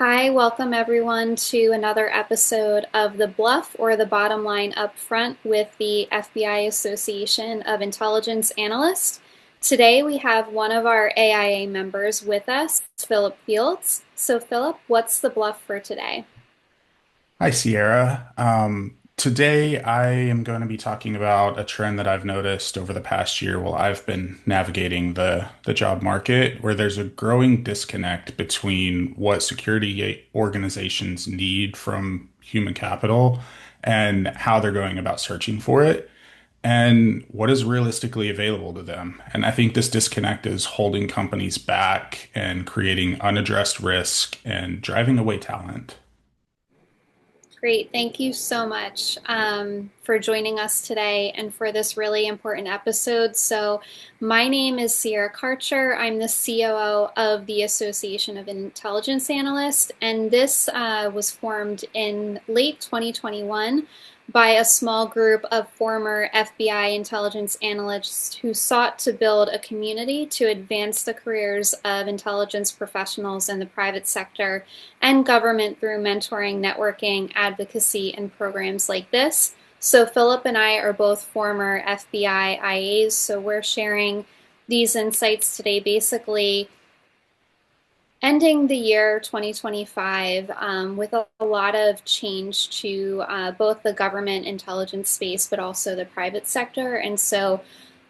Hi, welcome everyone to another episode of the BLUF, or the Bottom Line Up Front, with the FBI Association of Intelligence Analysts. Today we have one of our AIA members with us, Philip Fields. So Philip, what's the BLUF for today? Hi, Sierra. Today I am going to be talking about a trend that I've noticed over the past year while I've been navigating the job market, where there's a growing disconnect between what security organizations need from human capital and how they're going about searching for it, and what is realistically available to them. And I think this disconnect is holding companies back and creating unaddressed risk and driving away talent. Great. Thank you so much for joining us today and for this really important episode. So, my name is Sierra Karcher. I'm the COO of the Association of Intelligence Analysts, and this was formed in late 2021 by a small group of former FBI intelligence analysts who sought to build a community to advance the careers of intelligence professionals in the private sector and government through mentoring, networking, advocacy, and programs like this. So, Philip and I are both former FBI IAs, so we're sharing these insights today, basically ending the year 2025 with a lot of change to both the government intelligence space, but also the private sector. And so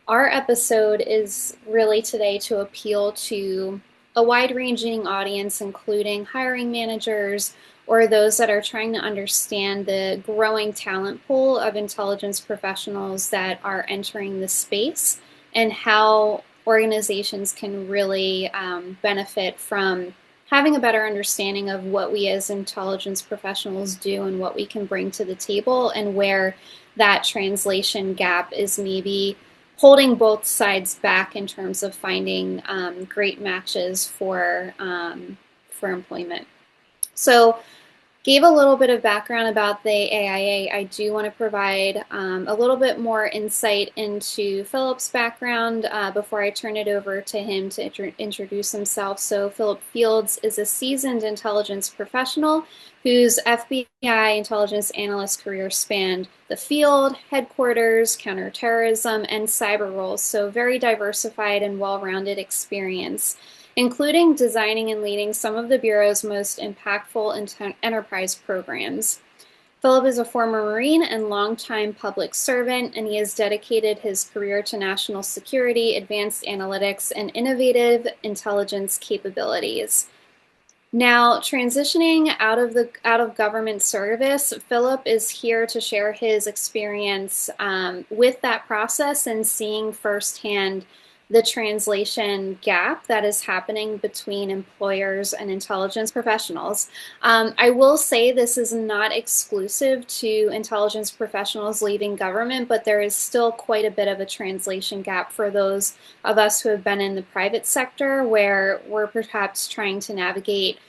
our episode is really today to appeal to a wide ranging audience, including hiring managers or those that are trying to understand the growing talent pool of intelligence professionals that are entering the space, and how organizations can really benefit from having a better understanding of what we as intelligence professionals do and what we can bring to the table, and where that translation gap is maybe holding both sides back in terms of finding great matches for employment. So, gave a little bit of background about the AIA. I do want to provide a little bit more insight into Philip's background before I turn it over to him to introduce himself. So, Philip Fields is a seasoned intelligence professional whose FBI intelligence analyst career spanned the field, headquarters, counterterrorism, and cyber roles. So, very diversified and well rounded experience, including designing and leading some of the Bureau's most impactful enterprise programs. Philip is a former Marine and longtime public servant, and he has dedicated his career to national security, advanced analytics, and innovative intelligence capabilities. Now, transitioning out of government service, Philip is here to share his experience with that process and seeing firsthand the translation gap that is happening between employers and intelligence professionals. I will say this is not exclusive to intelligence professionals leaving government, but there is still quite a bit of a translation gap for those of us who have been in the private sector, where we're perhaps trying to navigate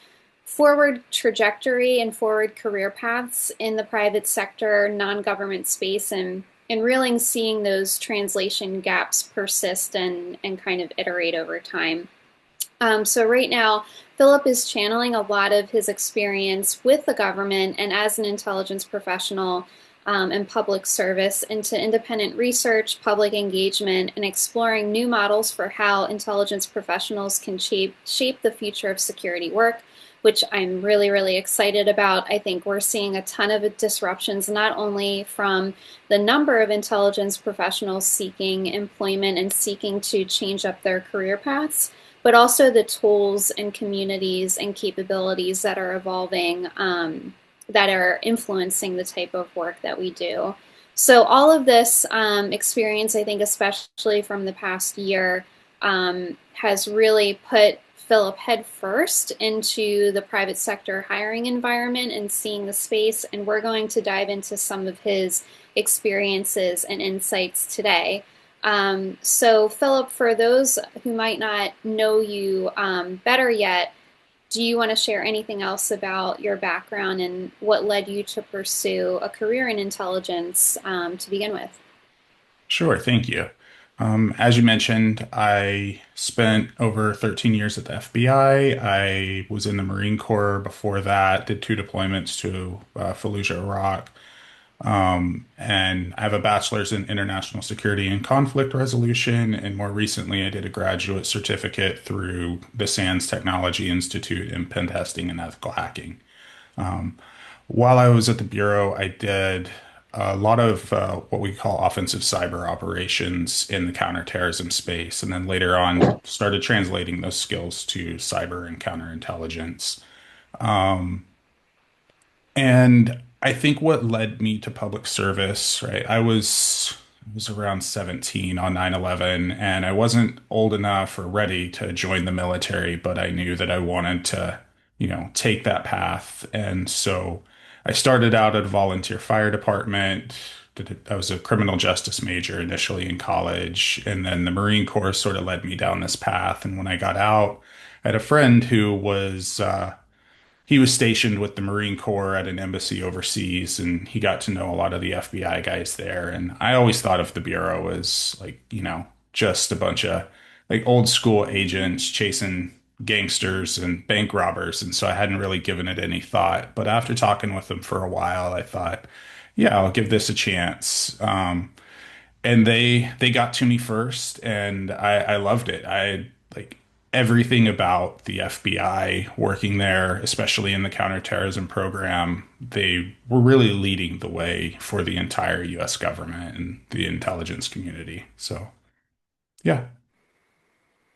forward trajectory and forward career paths in the private sector, non-government space, and really seeing those translation gaps persist and kind of iterate over time. So right now, Philip is channeling a lot of his experience with the government and as an intelligence professional and public service into independent research, public engagement, and exploring new models for how intelligence professionals can shape the future of security work, which I'm really, really excited about. I think we're seeing a ton of disruptions, not only from the number of intelligence professionals seeking employment and seeking to change up their career paths, but also the tools and communities and capabilities that are evolving, that are influencing the type of work that we do. So all of this experience, I think, especially from the past year, has really put Philip head first into the private sector hiring environment and seeing the space. And we're going to dive into some of his experiences and insights today. So, Philip, for those who might not know you better yet, do you want to share anything else about your background and what led you to pursue a career in intelligence to begin with? Sure, thank you. As you mentioned, I spent over 13 years at the FBI. I was in the Marine Corps before that, did two deployments to Fallujah, Iraq. And I have a bachelor's in international security and conflict resolution. And more recently, I did a graduate certificate through the SANS Technology Institute in pen testing and ethical hacking. While I was at the Bureau, I did a lot of what we call offensive cyber operations in the counterterrorism space, and then later on started translating those skills to cyber and counterintelligence. And I think what led me to public service, right? I was around 17 on 9/11, and I wasn't old enough or ready to join the military, but I knew that I wanted to, take that path. And so I started out at a volunteer fire department. I was a criminal justice major initially in college, and then the Marine Corps sort of led me down this path. And when I got out, I had a friend who was he was stationed with the Marine Corps at an embassy overseas, and he got to know a lot of the FBI guys there. And I always thought of the Bureau as like, just a bunch of like old school agents chasing gangsters and bank robbers. And so I hadn't really given it any thought. But after talking with them for a while, I thought, yeah, I'll give this a chance. And they got to me first, and I loved it. I like everything about the FBI working there, especially in the counterterrorism program. They were really leading the way for the entire US government and the intelligence community. So, yeah.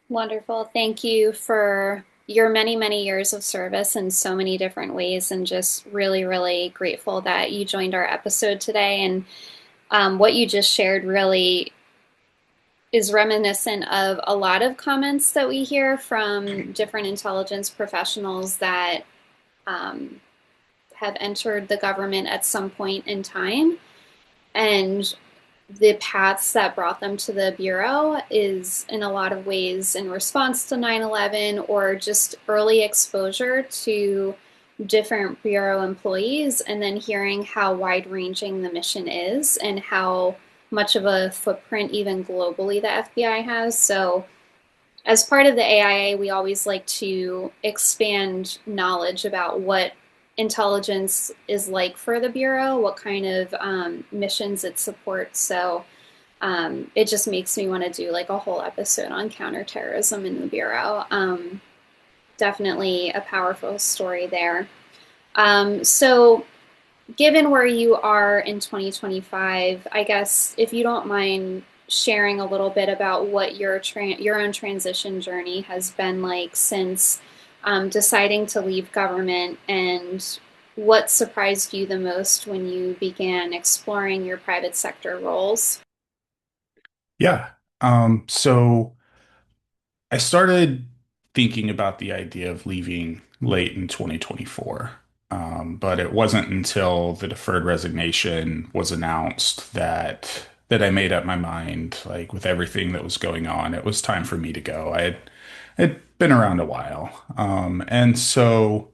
Wonderful. Thank you for your many, many years of service in so many different ways, and just really, really grateful that you joined our episode today. And what you just shared really is reminiscent of a lot of comments that we hear from different intelligence professionals that um, have entered the government at some point in time. And the paths that brought them to the Bureau is in a lot of ways in response to 9/11 or just early exposure to different Bureau employees, and then hearing how wide ranging the mission is and how much of a footprint, even globally, the FBI has. So, as part of the AIA, we always like to expand knowledge about what intelligence is like for the Bureau, what kind of missions it supports. So it just makes me want to do like a whole episode on counterterrorism in the Bureau. Definitely a powerful story there. So, given where you are in 2025, I guess if you don't mind sharing a little bit about what your own transition journey has been like since deciding to leave government, and what surprised you the most when you began exploring your private sector roles. Yeah. So I started thinking about the idea of leaving late in 2024. But it wasn't until the deferred resignation was announced that I made up my mind, like with everything that was going on, it was time for me to go. I'd been around a while. And so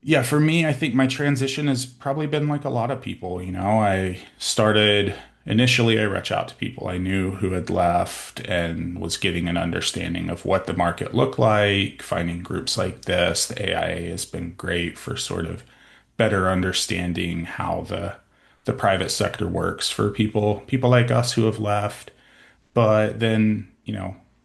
yeah, for me, I think my transition has probably been like a lot of people. I started initially, I reached out to people I knew who had left and was getting an understanding of what the market looked like. Finding groups like this, the AIA has been great for sort of better understanding how the private sector works for people like us who have left. But then,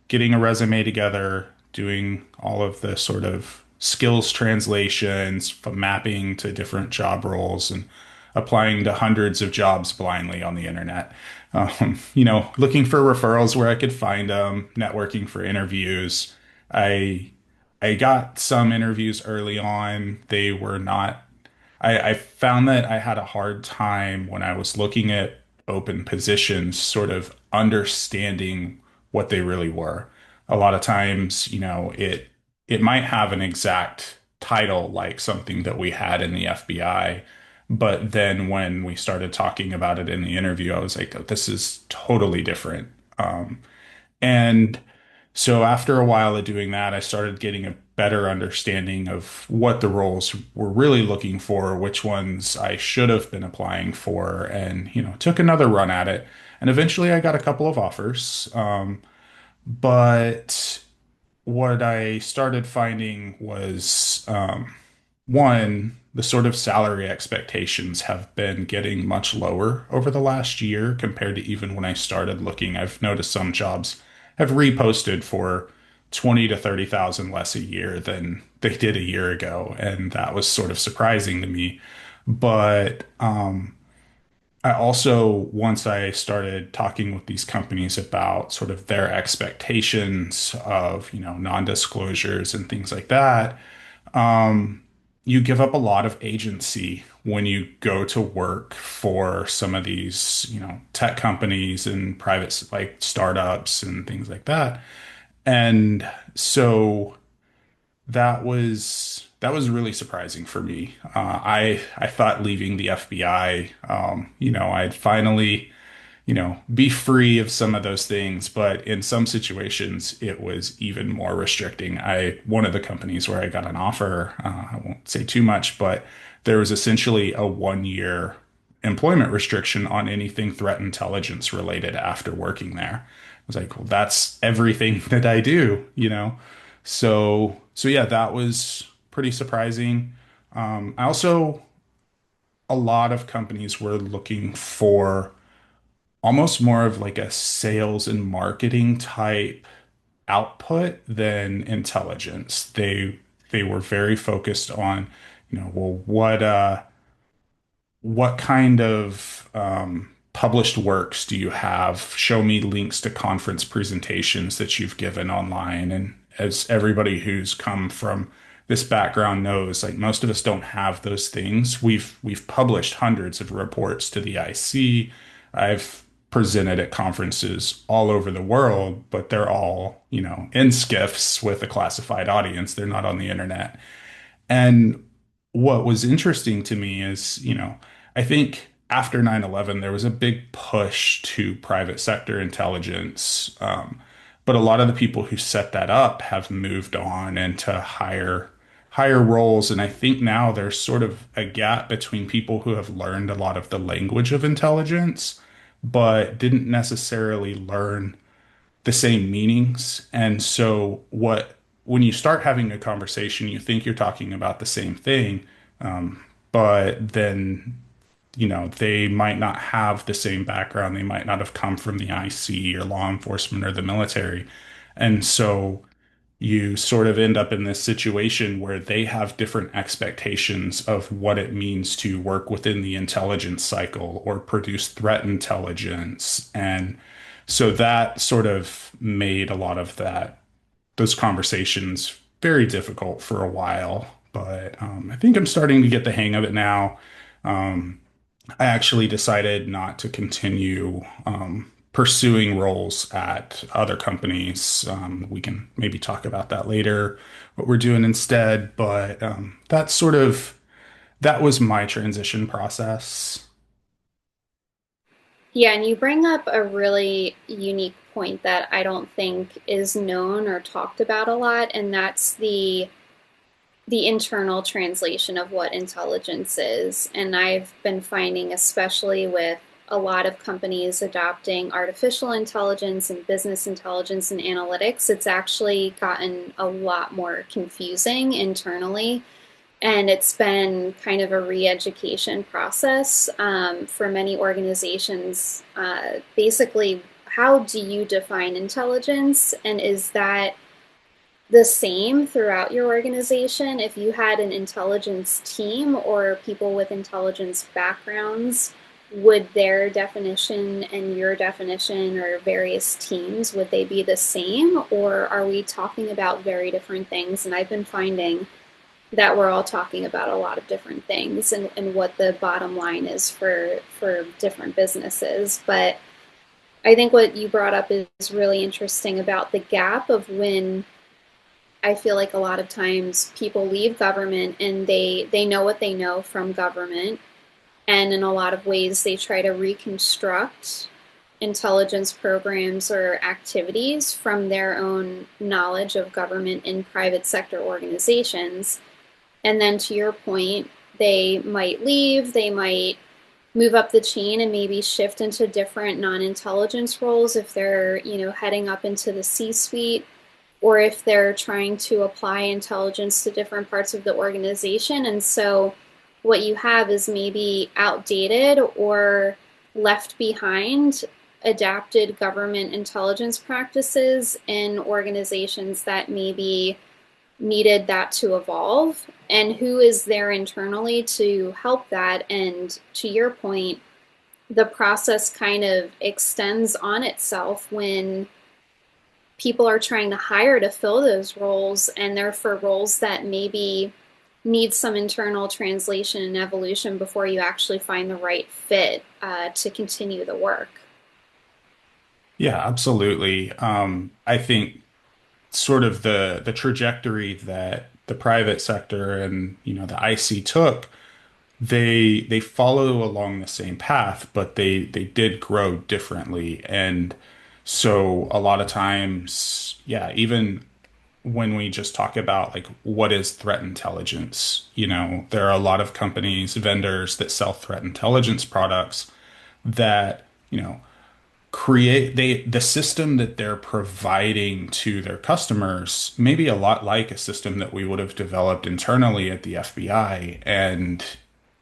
getting a resume together, doing all of the sort of skills translations, from mapping to different job roles, and applying to hundreds of jobs blindly on the internet. Looking for referrals where I could find them, networking for interviews. I I got some interviews early on. They were not I found that I had a hard time when I was looking at open positions, sort of understanding what they really were. A lot of times, it might have an exact title like something that we had in the FBI, but then when we started talking about it in the interview, I was like, "Oh, this is totally different." And so after a while of doing that, I started getting a better understanding of what the roles were really looking for, which ones I should have been applying for, and, took another run at it. And eventually I got a couple of offers. But what I started finding was one, the sort of salary expectations have been getting much lower over the last year compared to even when I started looking. I've noticed some jobs have reposted for 20 to 30,000 less a year than they did a year ago, and that was sort of surprising to me. But I also, once I started talking with these companies about sort of their expectations of, non-disclosures and things like that, you give up a lot of agency when you go to work for some of these, tech companies and private like startups and things like that. And so that was really surprising for me. I thought leaving the FBI, I'd finally be free of some of those things. But in some situations, it was even more restricting. One of the companies where I got an offer, I won't say too much, but there was essentially a 1 year employment restriction on anything threat intelligence related after working there. I was like, well, that's everything that I do. So yeah, that was pretty surprising. I also, a lot of companies were looking for almost more of like a sales and marketing type output than intelligence. They were very focused on, well, what kind of published works do you have? Show me links to conference presentations that you've given online. And as everybody who's come from this background knows, like most of us don't have those things. We've published hundreds of reports to the IC. I've presented at conferences all over the world, but they're all, in skiffs with a classified audience. They're not on the internet. And what was interesting to me is, I think after 9/11, there was a big push to private sector intelligence. But a lot of the people who set that up have moved on into higher roles. And I think now there's sort of a gap between people who have learned a lot of the language of intelligence, but didn't necessarily learn the same meanings. And so when you start having a conversation, you think you're talking about the same thing, but then, they might not have the same background. They might not have come from the IC or law enforcement or the military. And so you sort of end up in this situation where they have different expectations of what it means to work within the intelligence cycle or produce threat intelligence. And so that sort of made a lot of those conversations very difficult for a while. But I think I'm starting to get the hang of it now. I actually decided not to continue pursuing roles at other companies. We can maybe talk about that later, what we're doing instead. But that was my transition process. Yeah, and you bring up a really unique point that I don't think is known or talked about a lot, and that's the internal translation of what intelligence is. And I've been finding, especially with a lot of companies adopting artificial intelligence and business intelligence and analytics, it's actually gotten a lot more confusing internally. And it's been kind of a re education process for many organizations. Basically, how do you define intelligence? And is that the same throughout your organization? If you had an intelligence team or people with intelligence backgrounds, would their definition and your definition or various teams, would they be the same, or are we talking about very different things? And I've been finding that we're all talking about a lot of different things, and what the bottom line is for different businesses. But I think what you brought up is really interesting about the gap of when I feel like a lot of times people leave government and they know what they know from government, and in a lot of ways they try to reconstruct intelligence programs or activities from their own knowledge of government and private sector organizations. And then to your point, they might leave, they might move up the chain and maybe shift into different non-intelligence roles if they're, heading up into the C-suite, or if they're trying to apply intelligence to different parts of the organization. And so what you have is maybe outdated or left behind adapted government intelligence practices in organizations that maybe needed that to evolve, and who is there internally to help that. And to your point, the process kind of extends on itself when people are trying to hire to fill those roles, and they're for roles that maybe need some internal translation and evolution before you actually find the right fit to continue the work. Yeah, absolutely. I think sort of the trajectory that the private sector and the IC took, they follow along the same path, but they did grow differently. And so a lot of times, yeah, even when we just talk about like what is threat intelligence, there are a lot of companies, vendors that sell threat intelligence products that, create the system that they're providing to their customers may be a lot like a system that we would have developed internally at the FBI. And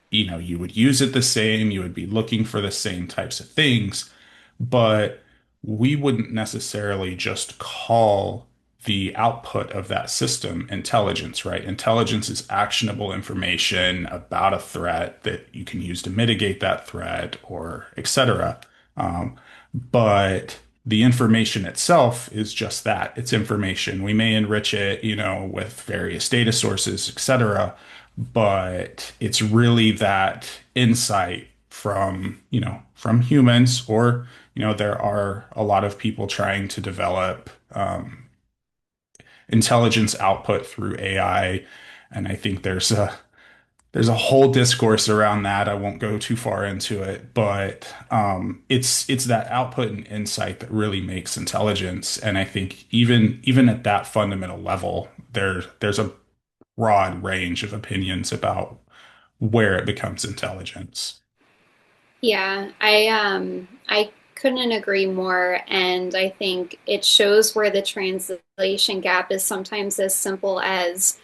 you would use it the same, you would be looking for the same types of things, but we wouldn't necessarily just call the output of that system intelligence, right? Intelligence is actionable information about a threat that you can use to mitigate that threat or et cetera. But the information itself is just that. It's information. We may enrich it, with various data sources, et cetera, but it's really that insight from humans, or, there are a lot of people trying to develop intelligence output through AI. And I think there's a whole discourse around that. I won't go too far into it, but it's that output and insight that really makes intelligence. And I think even at that fundamental level, there's a broad range of opinions about where it becomes intelligence. Yeah, I couldn't agree more, and I think it shows where the translation gap is sometimes as simple as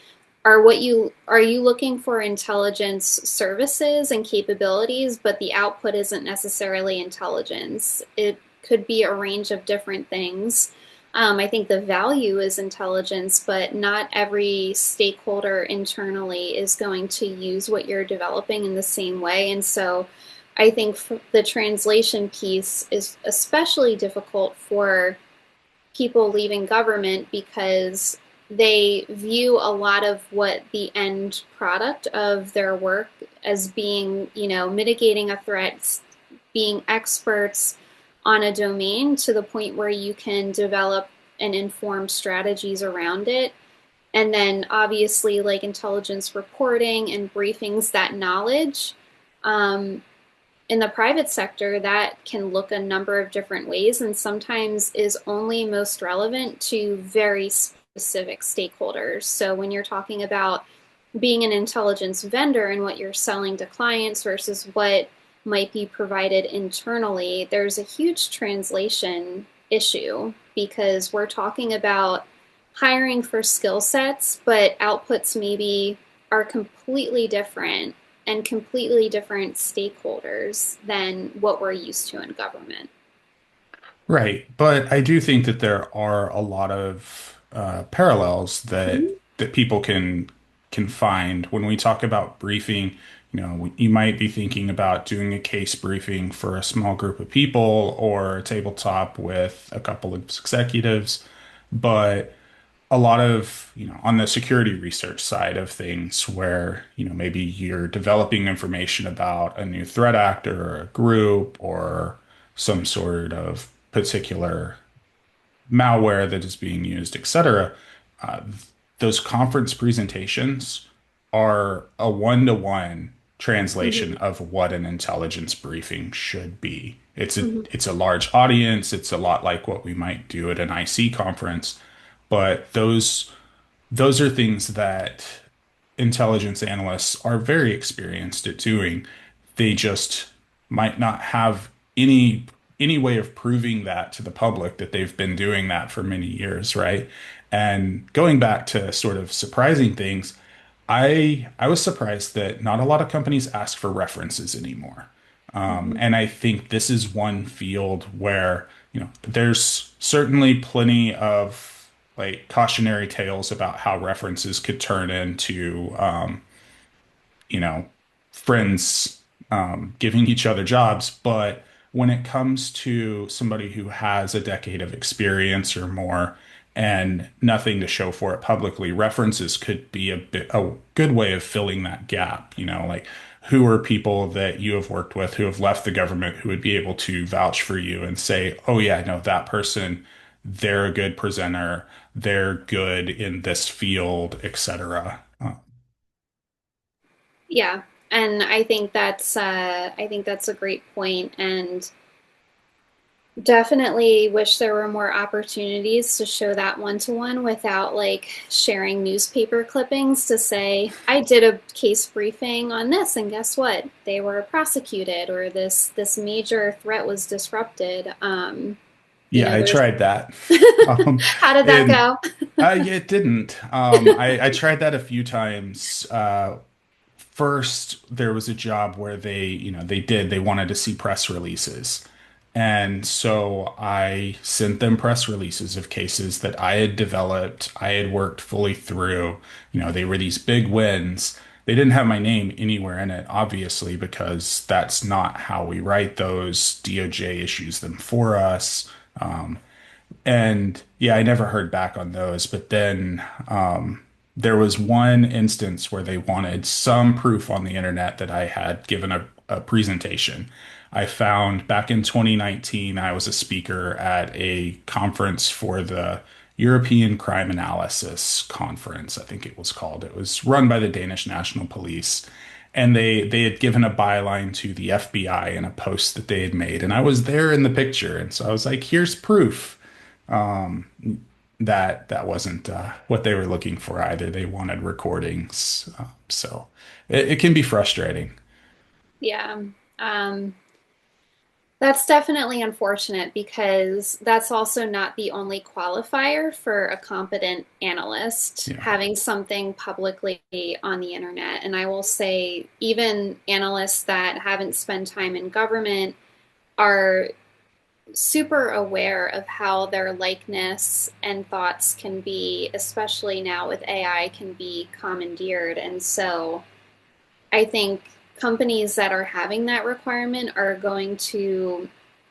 are you looking for intelligence services and capabilities, but the output isn't necessarily intelligence. It could be a range of different things. I think the value is intelligence, but not every stakeholder internally is going to use what you're developing in the same way. And so I think the translation piece is especially difficult for people leaving government because they view a lot of what the end product of their work as being, mitigating a threat, being experts on a domain to the point where you can develop and inform strategies around it. And then obviously, like intelligence reporting and briefings, that knowledge. In the private sector, that can look a number of different ways and sometimes is only most relevant to very specific stakeholders. So when you're talking about being an intelligence vendor and what you're selling to clients versus what might be provided internally, there's a huge translation issue because we're talking about hiring for skill sets, but outputs maybe are completely different and completely different stakeholders than what we're used to in government. Right. But I do think that there are a lot of parallels that Mm-hmm. people can find when we talk about briefing. You might be thinking about doing a case briefing for a small group of people or a tabletop with a couple of executives, but a lot of, on the security research side of things where, maybe you're developing information about a new threat actor or a group or some sort of particular malware that is being used, etc. Uh, those conference presentations are a one-to-one translation Mm-hmm. of what an intelligence briefing should be. It's a Mm-hmm. it's a large audience. It's a lot like what we might do at an IC conference, but those are things that intelligence analysts are very experienced at doing. They just might not have any way of proving that to the public that they've been doing that for many years, right? And going back to sort of surprising things, I was surprised that not a lot of companies ask for references anymore. Mhm. And I think this is one field where, there's certainly plenty of like cautionary tales about how references could turn into, you know, friends giving each other jobs. But when it comes to somebody who has a decade of experience or more and nothing to show for it publicly, references could be a good way of filling that gap. Like who are people that you have worked with who have left the government who would be able to vouch for you and say, oh, yeah, no, that person, they're a good presenter, they're good in this field, etc. Yeah, and I think that's a great point, and definitely wish there were more opportunities to show that one to one without like sharing newspaper clippings to say I did a case briefing on this and guess what? They were prosecuted or this major threat was disrupted. Yeah, I There's tried that. Um, how did that and go? it didn't. I tried that a few times. First, there was a job where they wanted to see press releases. And so I sent them press releases of cases that I had developed, I had worked fully through. They were these big wins. They didn't have my name anywhere in it, obviously, because that's not how we write those. DOJ issues them for us. And yeah, I never heard back on those. But then there was one instance where they wanted some proof on the internet that I had given a presentation. I found back in 2019, I was a speaker at a conference for the European Crime Analysis Conference, I think it was called. It was run by the Danish National Police. And they had given a byline to the FBI in a post that they had made. And I was there in the picture. And so I was like, here's proof that wasn't what they were looking for either. They wanted recordings. So it can be frustrating. Yeah. Um, That's definitely unfortunate because that's also not the only qualifier for a competent analyst Yeah. having something publicly on the internet. And I will say, even analysts that haven't spent time in government are super aware of how their likeness and thoughts can be, especially now with AI, can be commandeered. And so I think companies that are having that requirement are going to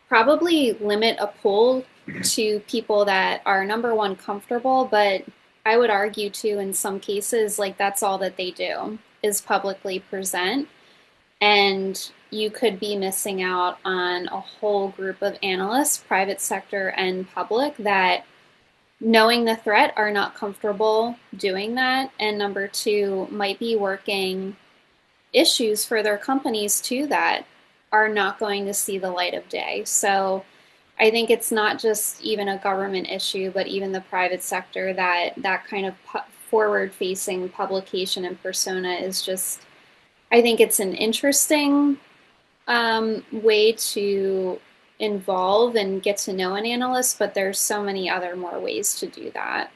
probably limit a pool to people that are number one comfortable, but I would argue too in some cases like that's all that they do is publicly present, and you could be missing out on a whole group of analysts, private sector and public, that knowing the threat are not comfortable doing that, and number two might be working issues for their companies too that are not going to see the light of day. So I think it's not just even a government issue, but even the private sector that kind of forward facing publication and persona is just, I think it's an interesting way to involve and get to know an analyst, but there's so many other more ways to do that.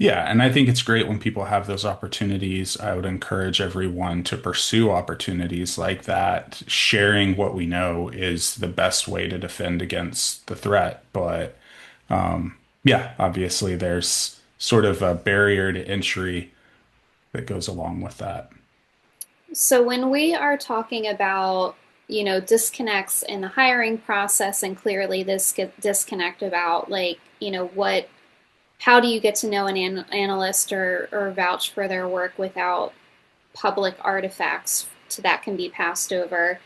Yeah, and I think it's great when people have those opportunities. I would encourage everyone to pursue opportunities like that. Sharing what we know is the best way to defend against the threat. But yeah, obviously there's sort of a barrier to entry that goes along with that. So when we are talking about, disconnects in the hiring process, and clearly this disconnect about like, how do you get to know an analyst or vouch for their work without public artifacts that can be passed over?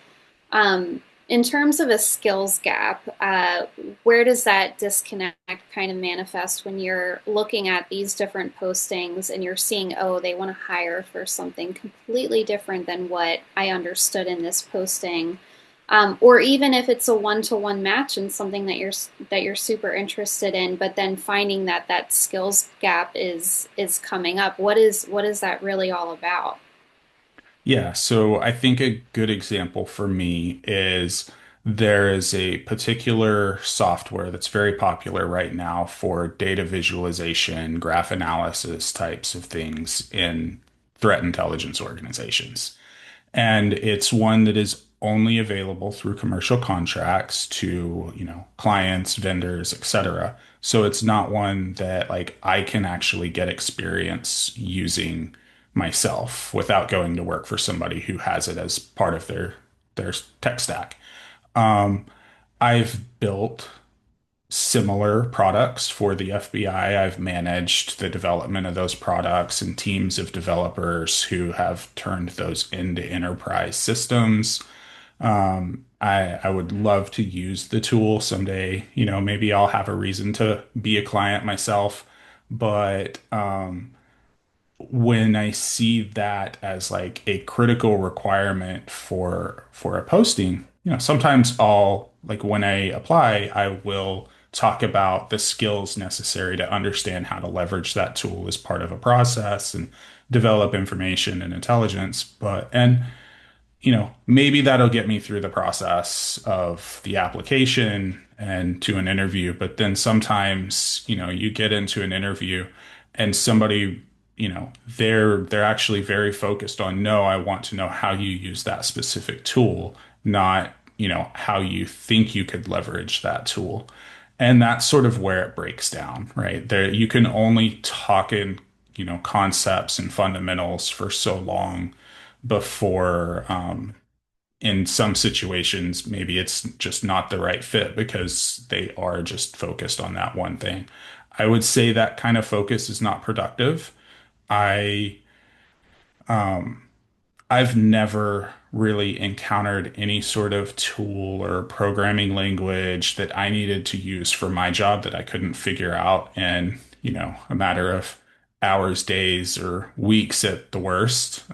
In terms of a skills gap, where does that disconnect kind of manifest when you're looking at these different postings and you're seeing, oh, they want to hire for something completely different than what I understood in this posting? Or even if it's a one-to-one match and something that you're super interested in, but then finding that that skills gap is coming up. What is that really all about? Yeah, so I think a good example for me is there is a particular software that's very popular right now for data visualization, graph analysis types of things in threat intelligence organizations. And it's one that is only available through commercial contracts to, clients, vendors, etc. So it's not one that like I can actually get experience using myself without going to work for somebody who has it as part of their tech stack. Um, I've built similar products for the FBI. I've managed the development of those products and teams of developers who have turned those into enterprise systems. I would love to use the tool someday. Maybe I'll have a reason to be a client myself, but when I see that as like a critical requirement for a posting, sometimes I'll like when I apply, I will talk about the skills necessary to understand how to leverage that tool as part of a process and develop information and intelligence. And maybe that'll get me through the process of the application and to an interview. But then sometimes, you get into an interview and somebody, they're actually very focused on, no, I want to know how you use that specific tool, not, how you think you could leverage that tool. And that's sort of where it breaks down, right? There, you can only talk in, concepts and fundamentals for so long before in some situations maybe it's just not the right fit because they are just focused on that one thing. I would say that kind of focus is not productive. I I've never really encountered any sort of tool or programming language that I needed to use for my job that I couldn't figure out in, a matter of hours, days, or weeks at the worst.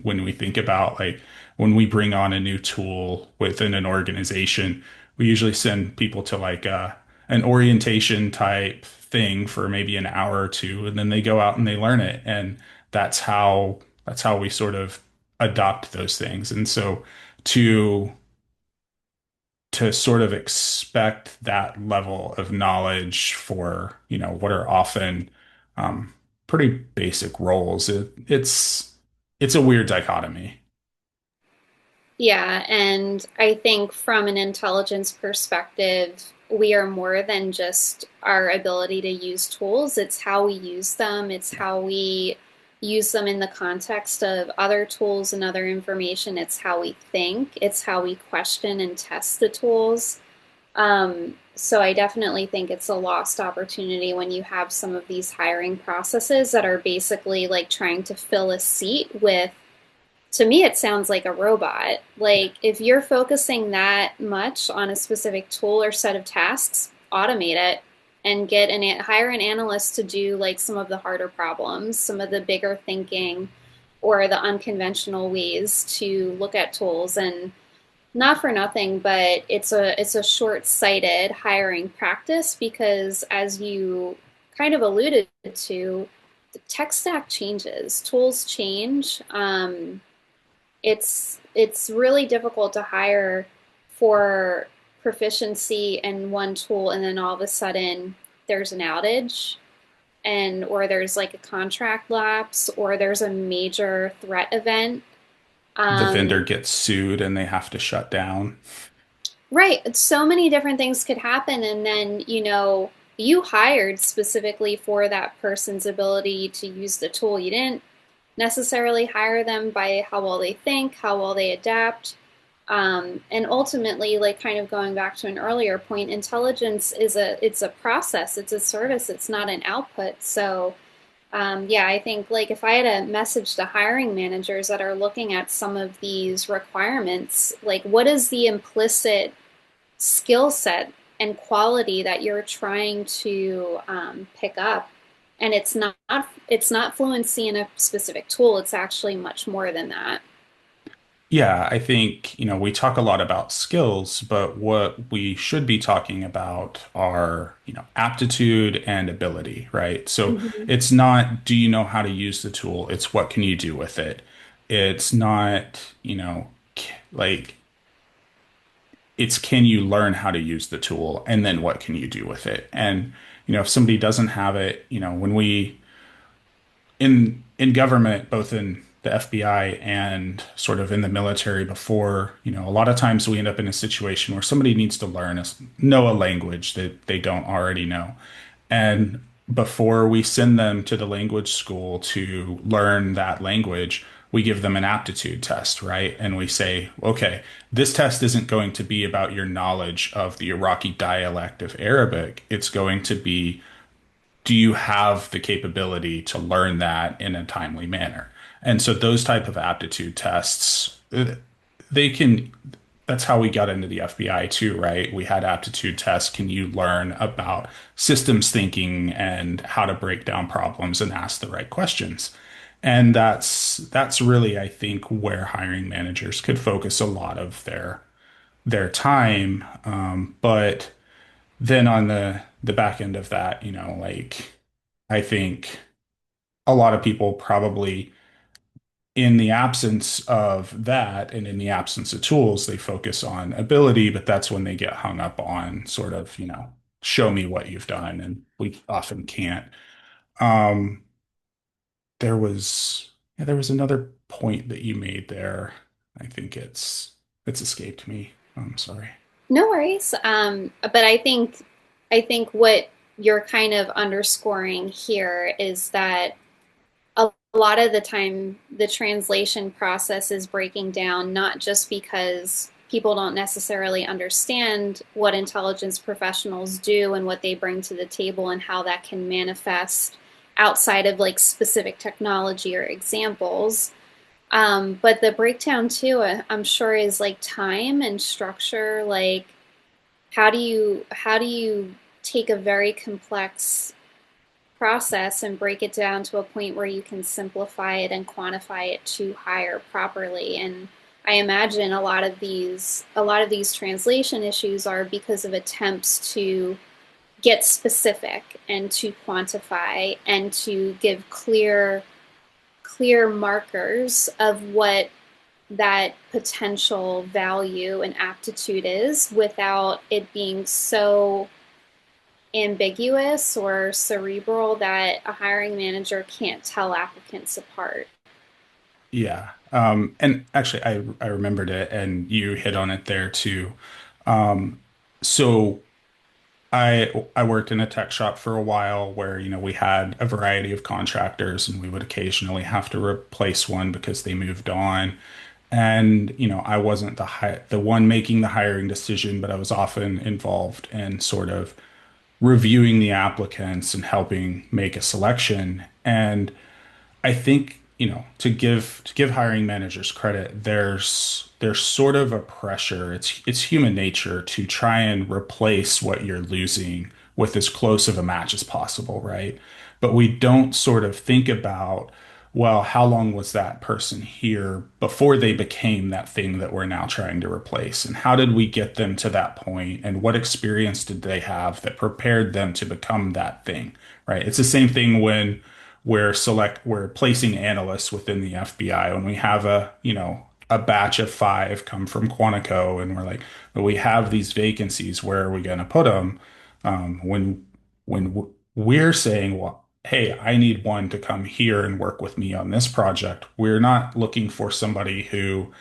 When we think about like when we bring on a new tool within an organization, we usually send people to like an orientation type thing for maybe an hour or two, and then they go out and they learn it. And that's how that's how we sort of adopt those things. And so to to sort of expect that level of knowledge for, what are often um, pretty basic roles, it's a weird dichotomy. Yeah, and I think from an intelligence perspective, we are more than just our ability to use tools. It's how we use them, it's how we use them in the context of other tools and other information. It's how we think, it's how we question and test the tools. So I definitely think it's a lost opportunity when you have some of these hiring processes that are basically like trying to fill a seat with, to me it sounds like a robot. Like if you're focusing that much on a specific tool or set of tasks, automate it and hire an analyst to do like some of the harder problems, some of the bigger thinking or the unconventional ways to look at tools. And not for nothing, but it's a short-sighted hiring practice because as you kind of alluded to, the tech stack changes, tools change. It's really difficult to hire for proficiency in one tool and then all of a sudden there's an outage and or there's like a contract lapse or there's a major threat event. The um, vendor gets sued and they have to shut down. right, so many different things could happen and then you hired specifically for that person's ability to use the tool. You didn't necessarily hire them by how well they think, how well they adapt. And ultimately, like kind of going back to an earlier point, intelligence it's a process, it's a service, it's not an output. So yeah, I think like if I had a message to hiring managers that are looking at some of these requirements, like what is the implicit skill set and quality that you're trying to pick up? And it's not fluency in a specific tool. It's actually much more than that. Yeah, I think, we talk a lot about skills, but what we should be talking about are, aptitude and ability, right? So Mm-hmm. it's not, do you know how to use the tool? It's what can you do with it? It's not, like it's can you learn how to use the tool and then what can you do with it? And, if somebody doesn't have it, when we in government, both in the FBI and sort of in the military before, a lot of times we end up in a situation where somebody needs to know a language that they don't already know. And before we send them to the language school to learn that language, we give them an aptitude test, right? And we say, okay, this test isn't going to be about your knowledge of the Iraqi dialect of Arabic. It's going to be, do you have the capability to learn that in a timely manner? And so those type of aptitude tests, they can, that's how we got into the FBI too, right? We had aptitude tests. Can you learn about systems thinking and how to break down problems and ask the right questions? And that's really, I think, where hiring managers could focus a lot of their time. But then on the back end of that, like I think a lot of people probably in the absence of that and in the absence of tools, they focus on ability, but that's when they get hung up on sort of, show me what you've done, and we often can't. Um, there was another point that you made there. I think it's escaped me. I'm sorry. No worries. But I think what you're kind of underscoring here is that a lot of the time the translation process is breaking down not just because people don't necessarily understand what intelligence professionals do and what they bring to the table and how that can manifest outside of like specific technology or examples. But the breakdown too, I'm sure, is like time and structure. Like, how do you take a very complex process and break it down to a point where you can simplify it and quantify it to hire properly? And I imagine a lot of these translation issues are because of attempts to get specific and to quantify and to give clear markers of what that potential value and aptitude is without it being so ambiguous or cerebral that a hiring manager can't tell applicants apart. Yeah. And actually I remembered it and you hit on it there too. So I worked in a tech shop for a while where, we had a variety of contractors and we would occasionally have to replace one because they moved on. And, I wasn't the one making the hiring decision, but I was often involved in sort of reviewing the applicants and helping make a selection. And I think, to give hiring managers credit, there's sort of a pressure. It's human nature to try and replace what you're losing with as close of a match as possible, right? But we don't sort of think about, well, how long was that person here before they became that thing that we're now trying to replace? And how did we get them to that point? And what experience did they have that prepared them to become that thing, right? It's the same thing when we're placing analysts within the FBI when we have a batch of five come from Quantico and we're like, but we have these vacancies, where are we going to put them? When we're saying, well, hey, I need one to come here and work with me on this project, we're not looking for somebody who,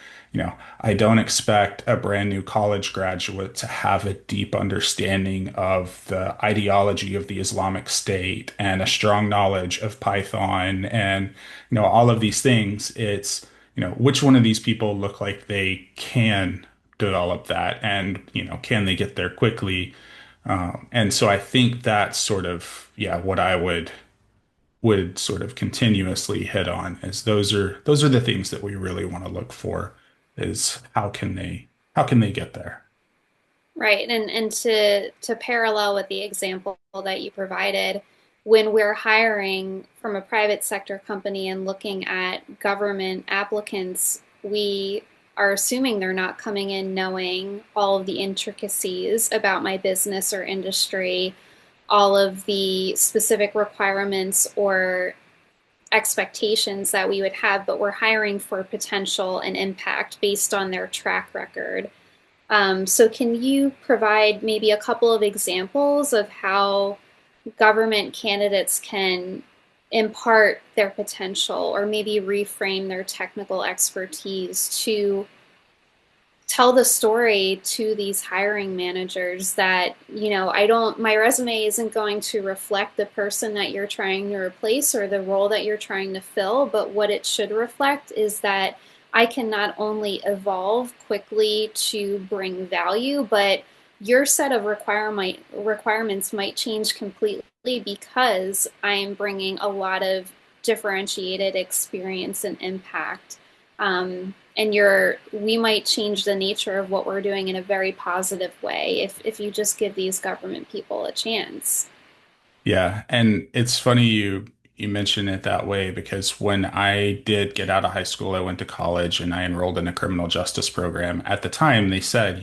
I don't expect a brand new college graduate to have a deep understanding of the ideology of the Islamic State and a strong knowledge of Python and, all of these things. It's, which one of these people look like they can develop that and, can they get there quickly? And so I think that's sort of, yeah, what I would sort of continuously hit on is those are the things that we really want to look for is how can they get there? Right. And to parallel with the example that you provided, when we're hiring from a private sector company and looking at government applicants, we are assuming they're not coming in knowing all of the intricacies about my business or industry, all of the specific requirements or expectations that we would have, but we're hiring for potential and impact based on their track record. So, can you provide maybe a couple of examples of how government candidates can impart their potential or maybe reframe their technical expertise to tell the story to these hiring managers that, my resume isn't going to reflect the person that you're trying to replace or the role that you're trying to fill, but what it should reflect is that I can not only evolve quickly to bring value, but your set of requirements might change completely because I'm bringing a lot of differentiated experience and impact. And we might change the nature of what we're doing in a very positive way if you just give these government people a chance. Yeah, and it's funny you mention it that way because when I did get out of high school, I went to college and I enrolled in a criminal justice program. At the time, they said,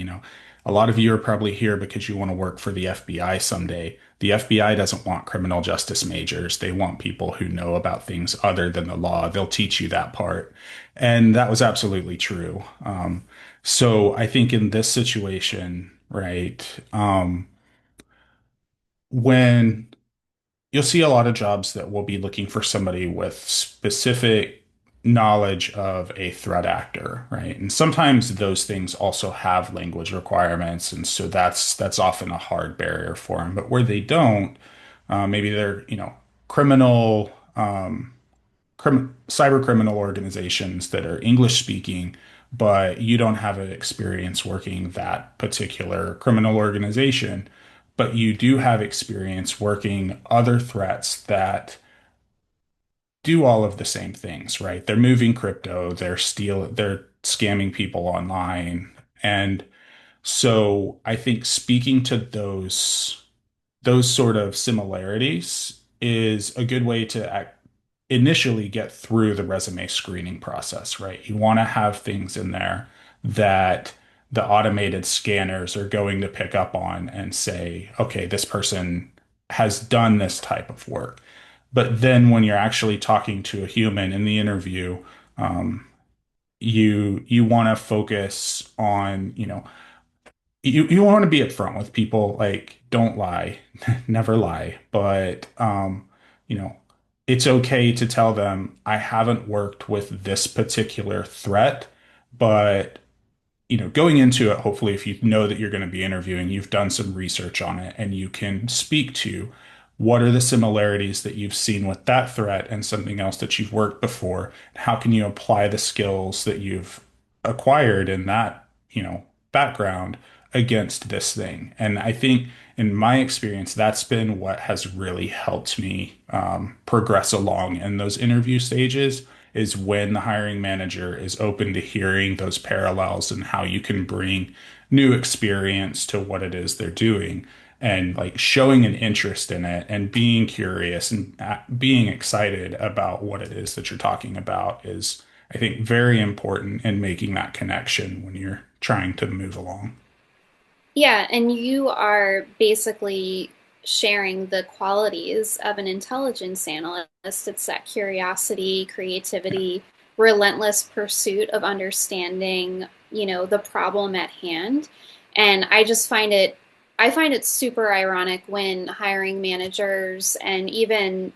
a lot of you are probably here because you want to work for the FBI someday. The FBI doesn't want criminal justice majors. They want people who know about things other than the law. They'll teach you that part. And that was absolutely true. So I think in this situation, right, when you'll see a lot of jobs that will be looking for somebody with specific knowledge of a threat actor, right? And sometimes those things also have language requirements, and so that's often a hard barrier for them. But where they don't, maybe they're, criminal, cyber criminal organizations that are English speaking, but you don't have an experience working that particular criminal organization, but you do have experience working other threats that do all of the same things, right? They're moving crypto, they're scamming people online. And so I think speaking to those sort of similarities is a good way to initially get through the resume screening process, right? You want to have things in there that the automated scanners are going to pick up on and say, okay, this person has done this type of work. But then when you're actually talking to a human in the interview, um, you want to focus on, you want to be upfront with people, like don't lie, never lie, but you know, it's okay to tell them I haven't worked with this particular threat, but going into it, hopefully, if you know that you're going to be interviewing, you've done some research on it and you can speak to what are the similarities that you've seen with that threat and something else that you've worked before. How can you apply the skills that you've acquired in that, background against this thing? And I think in my experience, that's been what has really helped me progress along in those interview stages is when the hiring manager is open to hearing those parallels and how you can bring new experience to what it is they're doing and like showing an interest in it and being curious and being excited about what it is that you're talking about is, I think, very important in making that connection when you're trying to move along. Yeah, and you are basically sharing the qualities of an intelligence analyst. It's that curiosity, Yeah. creativity, relentless pursuit of understanding, the problem at hand. And I find it super ironic when hiring managers and even,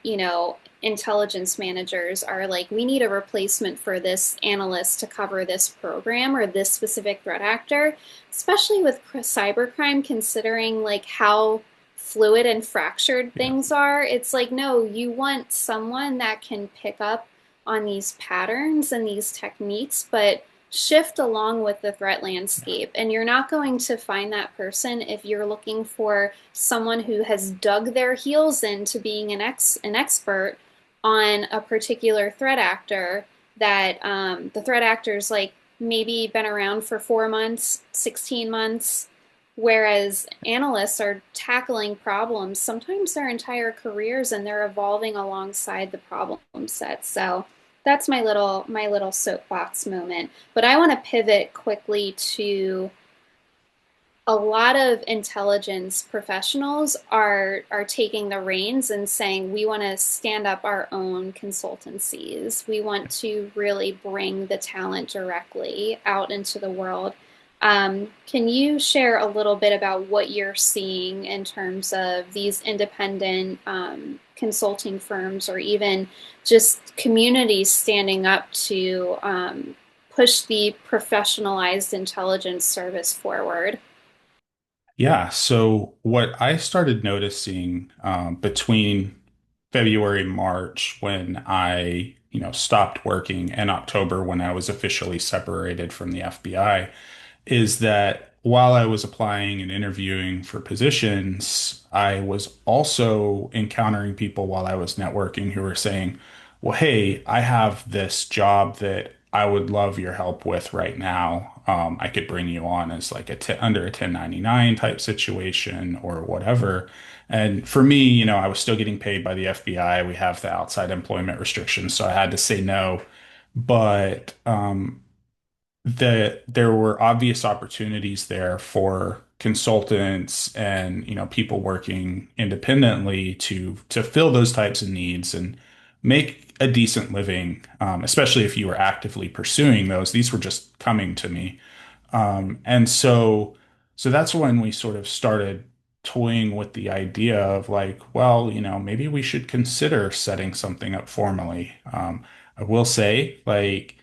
intelligence managers are like, we need a replacement for this analyst to cover this program or this specific threat actor, especially with cybercrime, considering like how fluid and fractured Yeah. things are. It's like, no, you want someone that can pick up on these patterns and these techniques, but shift along with the threat landscape. And you're not going to find that person if you're looking for someone who has dug their heels into being an expert on a particular threat actor that the threat actor's like maybe been around for 4 months, 16 months, whereas analysts are tackling problems sometimes their entire careers and they're evolving alongside the problem set. So that's my little soapbox moment. But I want to pivot quickly to a lot of intelligence professionals are taking the reins and saying we want to stand up our own consultancies. We want to really bring the talent directly out into the world. Can you share a little bit about what you're seeing in terms of these independent consulting firms, or even just communities standing up to push the professionalized intelligence service forward? Yeah, so what I started noticing between February, March, when I, stopped working, and October when I was officially separated from the FBI, is that while I was applying and interviewing for positions, I was also encountering people while I was networking who were saying, well, hey, I have this job that I would love your help with right now. I could bring you on as like under a 1099 type situation or whatever. And for me, I was still getting paid by the FBI. We have the outside employment restrictions, so I had to say no. But there were obvious opportunities there for consultants and people working independently to fill those types of needs and make a decent living, especially if you were actively pursuing those. These were just coming to me. And so that's when we sort of started toying with the idea of like, well, maybe we should consider setting something up formally. I will say, like,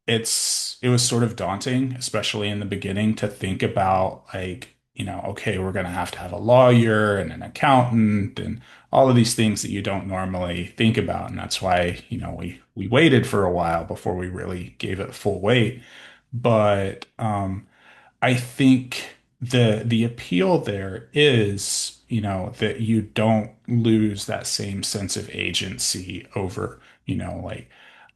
it was sort of daunting, especially in the beginning, to think about like, okay, we're going to have a lawyer and an accountant and all of these things that you don't normally think about. And that's why, we waited for a while before we really gave it full weight. But I think the appeal there is, that you don't lose that same sense of agency over, like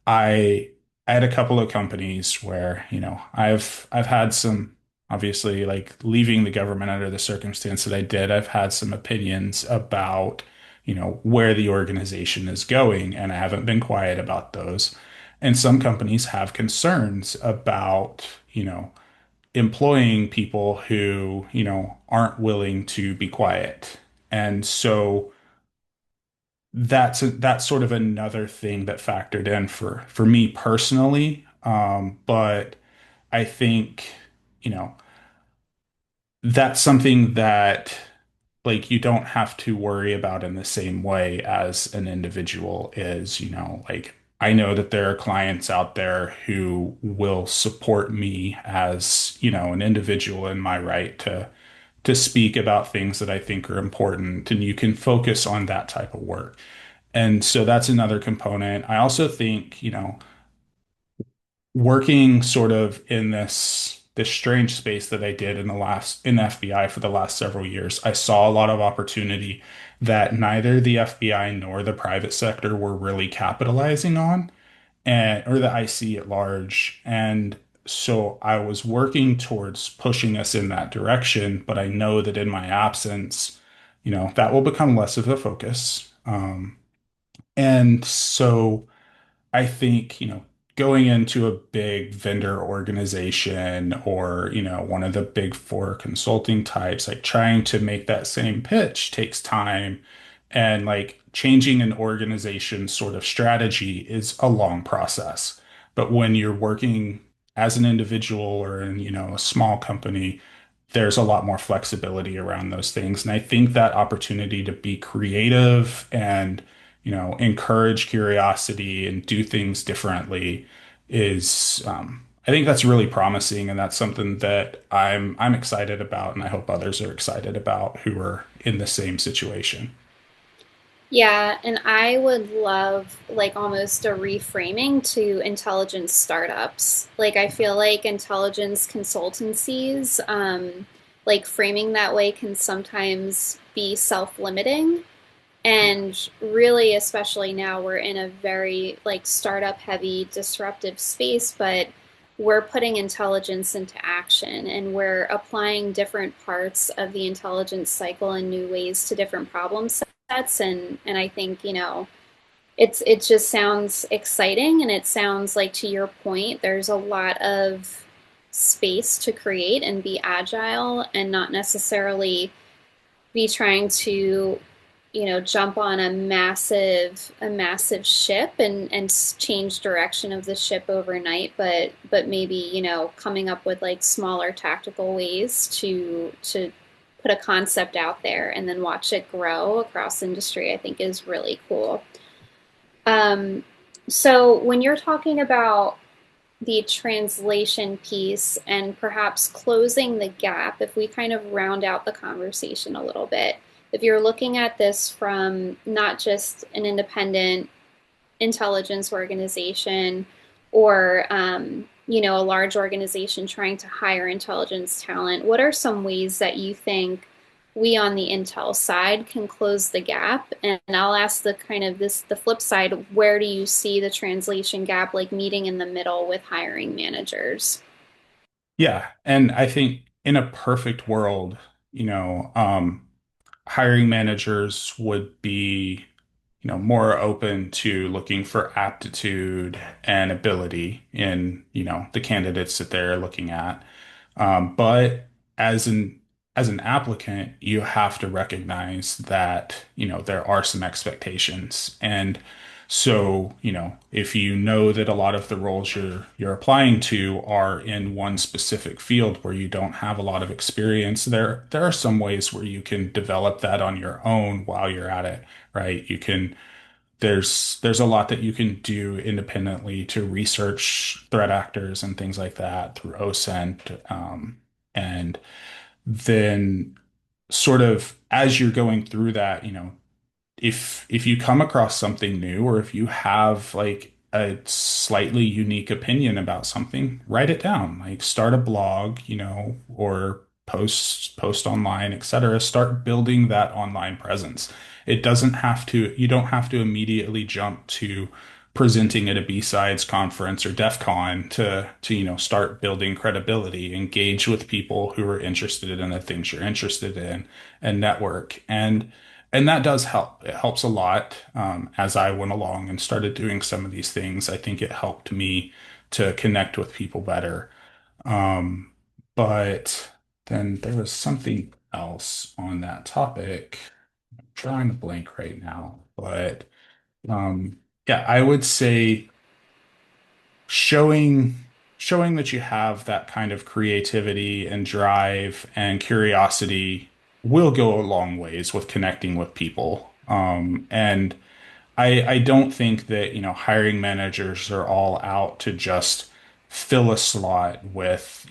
I I had a couple of companies where, I've had some obviously like leaving the government under the circumstance that I did, I've had some opinions about, where the organization is going, and I haven't been quiet about those. And some companies have concerns about, employing people who, aren't willing to be quiet. And so that's sort of another thing that factored in for me personally. But I think, you know, that's something that like you don't have to worry about in the same way as an individual is, like I know that there are clients out there who will support me as, an individual in my right to speak about things that I think are important, and you can focus on that type of work. And so that's another component. I also think, working sort of in this strange space that I did in the FBI for the last several years, I saw a lot of opportunity that neither the FBI nor the private sector were really capitalizing on, and or the IC at large. And so I was working towards pushing us in that direction, but I know that in my absence, that will become less of a focus. And so I think, going into a big vendor organization or, one of the big four consulting types, like trying to make that same pitch takes time. And like changing an organization's sort of strategy is a long process. But when you're working as an individual or in, a small company, there's a lot more flexibility around those things. And I think that opportunity to be creative and, encourage curiosity and do things differently is, I think that's really promising. And that's something that I'm excited about. And I hope others are excited about who are in the same situation. Yeah, and I would love like almost a reframing to intelligence startups. Like I feel like intelligence consultancies, like framing that way can sometimes be self-limiting. And really, especially now, we're in a very like startup heavy, disruptive space, but we're putting intelligence into action and we're applying different parts of the intelligence cycle in new ways to different problem sets. And I think, it just sounds exciting, and it sounds like, to your point, there's a lot of space to create and be agile and not necessarily be trying to jump on a massive ship and change direction of the ship overnight, but maybe coming up with like smaller tactical ways to put a concept out there and then watch it grow across industry, I think is really cool. um, so when you're talking about the translation piece and perhaps closing the gap, if we kind of round out the conversation a little bit, if you're looking at this from not just an independent intelligence organization or a large organization trying to hire intelligence talent, what are some ways that you think we on the intel side can close the gap? And I'll ask the kind of this the flip side, where do you see the translation gap like meeting in the middle with hiring managers? Yeah, and I think in a perfect world, hiring managers would be, more open to looking for aptitude and ability in, the candidates that they're looking at. But as an as an applicant, you have to recognize that, there are some expectations. And so, if you know that a lot of the roles you're applying to are in one specific field where you don't have a lot of experience, there are some ways where you can develop that on your own while you're at it, right? There's a lot that you can do independently to research threat actors and things like that through OSINT. And then sort of as you're going through that, if you come across something new or if you have like a slightly unique opinion about something, write it down. Like start a blog, or post online, etc. Start building that online presence. You don't have to immediately jump to presenting at a B-Sides conference or DEF CON to start building credibility, engage with people who are interested in the things you're interested in and network. And that does help. It helps a lot. As I went along and started doing some of these things, I think it helped me to connect with people better. Um, but then there was something else on that topic. I'm drawing a blank right now, but um, yeah, I would say showing showing that you have that kind of creativity and drive and curiosity will go a long ways with connecting with people. And I don't think that, hiring managers are all out to just fill a slot with,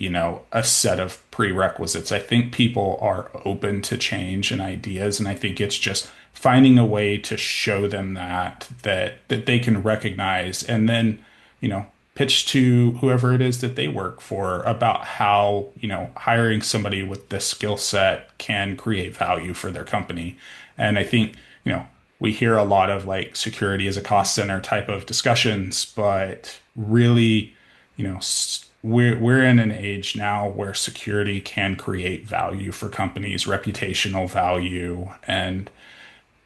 a set of prerequisites. I think people are open to change and ideas, and I think it's just finding a way to show them that they can recognize and then, you know, pitch to whoever it is that they work for about how, hiring somebody with this skill set can create value for their company. And I think, we hear a lot of like security as a cost center type of discussions, but really, we're in an age now where security can create value for companies, reputational value, and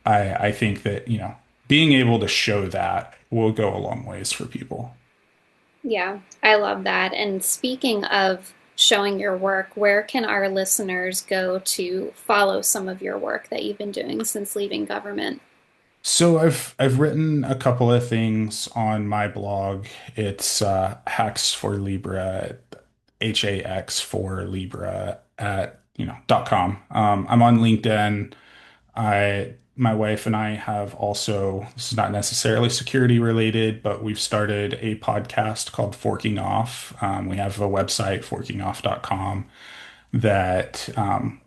I think that, being able to show that will go a long ways for people. Yeah, I love that. And speaking of showing your work, where can our listeners go to follow some of your work that you've been doing since leaving government? So I've written a couple of things on my blog. It's hacks for Libra, HAX for Libra at .com. I'm on LinkedIn. My wife and I have also, this is not necessarily security related, but we've started a podcast called Forking Off. We have a website, forkingoff.com, that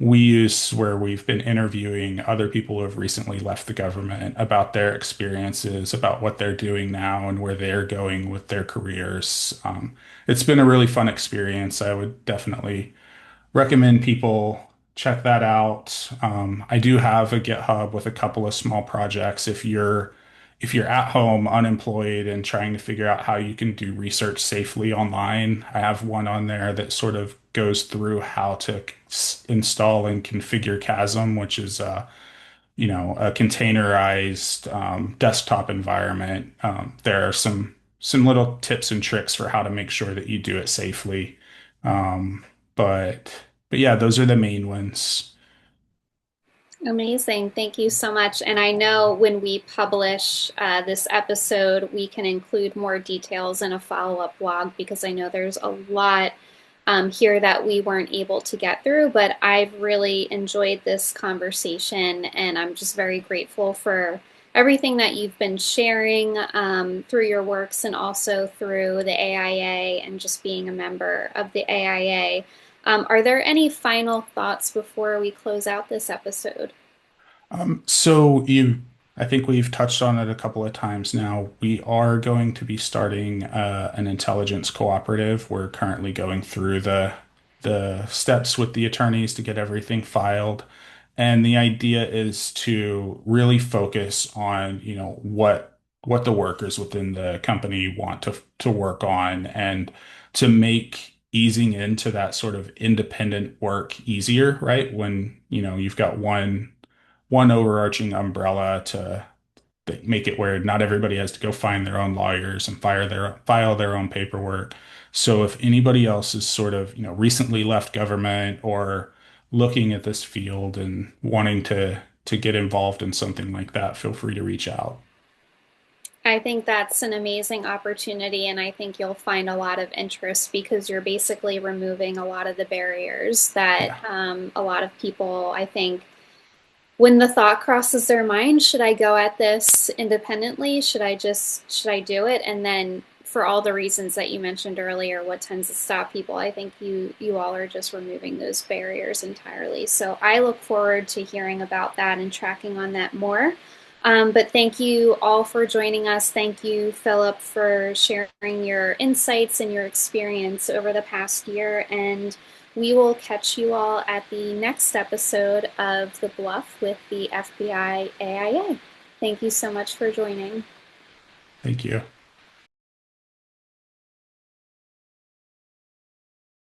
we use where we've been interviewing other people who have recently left the government about their experiences, about what they're doing now and where they're going with their careers. It's been a really fun experience. I would definitely recommend people check that out. I do have a GitHub with a couple of small projects. If you're at home unemployed and trying to figure out how you can do research safely online, I have one on there that sort of goes through how to install and configure Chasm, which is a containerized desktop environment. There are some little tips and tricks for how to make sure that you do it safely. Um, but yeah, those are the main ones. Amazing. Thank you so much. And I know when we publish this episode, we can include more details in a follow up blog because I know there's a lot here that we weren't able to get through. But I've really enjoyed this conversation and I'm just very grateful for everything that you've been sharing through your works and also through the AIA and just being a member of the AIA. Are there any final thoughts before we close out this episode? So I think we've touched on it a couple of times now. We are going to be starting an intelligence cooperative. We're currently going through the steps with the attorneys to get everything filed. And the idea is to really focus on, what the workers within the company want to work on and to make easing into that sort of independent work easier, right? When, you've got one overarching umbrella to make it where not everybody has to go find their own lawyers and file their own paperwork. So if anybody else is sort of, recently left government or looking at this field and wanting to get involved in something like that, feel free to reach out. I think that's an amazing opportunity, and I think you'll find a lot of interest because you're basically removing a lot of the barriers that Yeah. a lot of people, I think, when the thought crosses their mind, should I go at this independently? Should I do it? And then for all the reasons that you mentioned earlier, what tends to stop people, I think you all are just removing those barriers entirely. So I look forward to hearing about that and tracking on that more. But thank you all for joining us. Thank you, Philip, for sharing your insights and your experience over the past year. And we will catch you all at the next episode of The Bluff with the FBI AIA. Thank you so much for joining. Thank you.